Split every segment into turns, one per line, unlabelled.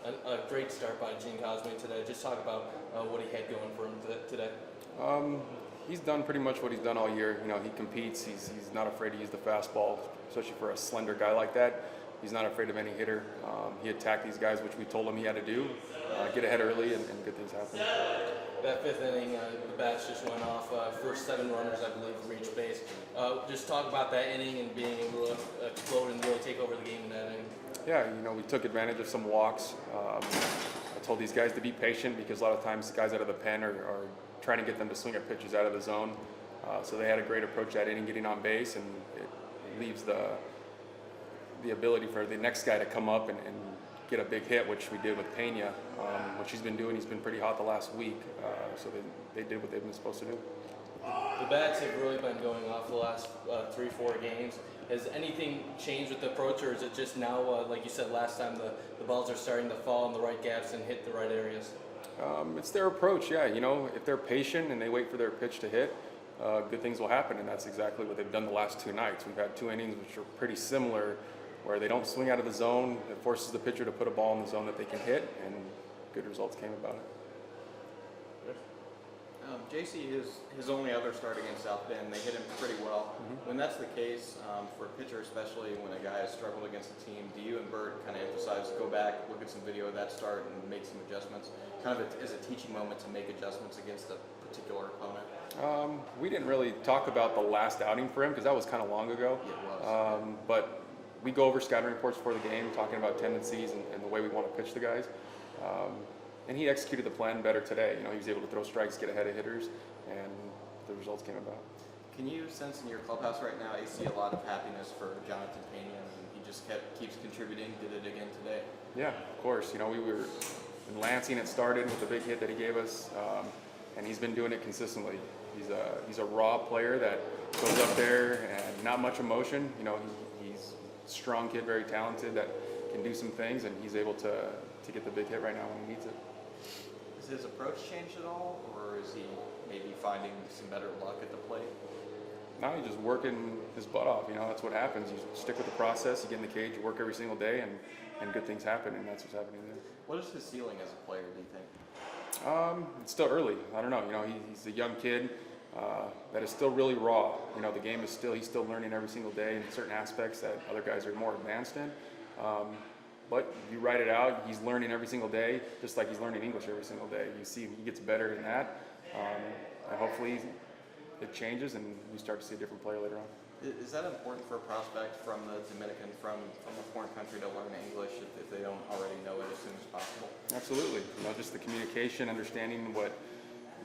A great start by Gene Cosme today. Just talk about what he had going for him today.
Um, he's done pretty much what he's done all year. You know, he competes. He's not afraid to use the fastball, especially for a slender guy like that. He's not afraid of any hitter. He attacked these guys, which we told him he had to do. Get ahead early and good things happen.
That fifth inning, the bats just went off. First 7 runners, I believe, reached base. Just talk about that inning and being able to explode and really take over the game in that inning.
Yeah, you know, we took advantage of some walks. I told these guys to be patient because a lot of times guys out of the pen are trying to get them to swing at pitches out of the zone. So they had a great approach that inning, getting on base, and it leaves the ability for the next guy to come up and get a big hit, which we did with Pena, which he's been doing. He's been pretty hot the last week, so they did what they've been supposed to do.
The bats have really been going off the last 3-4 games. Has anything changed with the approach, or is it just now, like you said last time, the balls are starting to fall in the right gaps and hit the right areas?
It's their approach, yeah. You know, if they're patient and they wait for their pitch to hit, good things will happen, and that's exactly what they've done the last 2 nights. We've had 2 innings which are pretty similar, where they don't swing out of the zone. It forces the pitcher to put a ball in the zone that they can hit, and good results came about it.
JC, his only other start against South Bend, they hit him pretty well. When that's the case, for a pitcher especially, when a guy has struggled against a team, do you and Bert kind of emphasize, go back, look at some video of that start and make some adjustments? Kind of as a teaching moment to make adjustments against a particular opponent?
We didn't really talk about the last outing for him because that was kind of long ago.
It was.
But we go over scouting reports before the game, talking about tendencies and the way we want to pitch the guys. And he executed the plan better today. You know, he was able to throw strikes, get ahead of hitters, and the results came about.
Can you sense in your clubhouse right now, you see a lot of happiness for Jonathan Pena, and he just keeps contributing, did it again today?
Yeah, of course. You know, we were in Lansing. It started with the big hit that he gave us, and he's been doing it consistently. He's a raw player that goes up there and not much emotion. You know, he's a strong kid, very talented, that can do some things, and he's able to get the big hit right now when he needs it.
Has his approach changed at all, or is he maybe finding some better luck at the plate?
Now he's just working his butt off. You know, that's what happens. You stick with the process, you get in the cage, you work every single day, and good things happen, and that's what's happening there.
What is his ceiling as a player, do you think?
It's still early. I don't know. You know, he's a young kid that is still really raw. You know, the game is he's still learning every single day in certain aspects that other guys are more advanced in. But you write it out, he's learning every single day, just like he's learning English every single day. You see he gets better in that, and hopefully it changes and we start to see a different player later on.
Is that important for a prospect from the Dominican, from a foreign country, to learn English if they don't already know it as soon as possible?
Absolutely. You know, just the communication, understanding what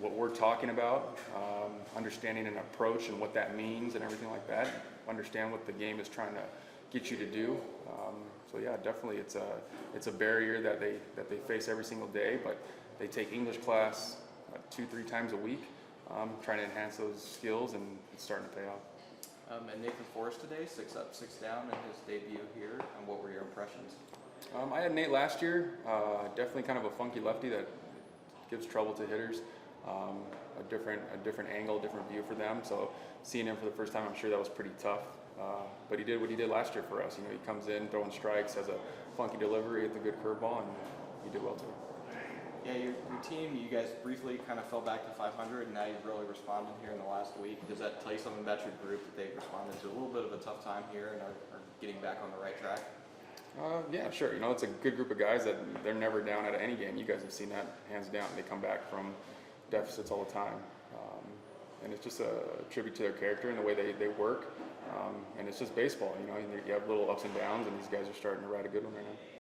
we're talking about, understanding an approach and what that means and everything like that. Understand what the game is trying to get you to do. So yeah, definitely it's a barrier that they face every single day, but they take English class 2-3 times a week, trying to enhance those skills, and it's starting to pay off.
And Nathan Forrest today, 6 up, 6 down in his debut here, and what were your impressions?
I had Nate last year, definitely kind of a funky lefty that gives trouble to hitters. A different angle, different view for them. So seeing him for the first time, I'm sure that was pretty tough. But he did what he did last year for us. You know, he comes in throwing strikes, has a funky delivery, with a good curveball, and he did well too.
Yeah, your team, you guys briefly kind of fell back to 500, and now you've really responded here in the last week. Does that tell you something about your group, that they've responded to a little bit of a tough time here and are getting back on the right track?
Yeah, sure. You know, it's a good group of guys that they're never down at any game. You guys have seen that hands down. They come back from deficits all the time. And it's just a tribute to their character and the way they work. And it's just baseball, you know, you have little ups and downs, and these guys are starting to ride a good one right now.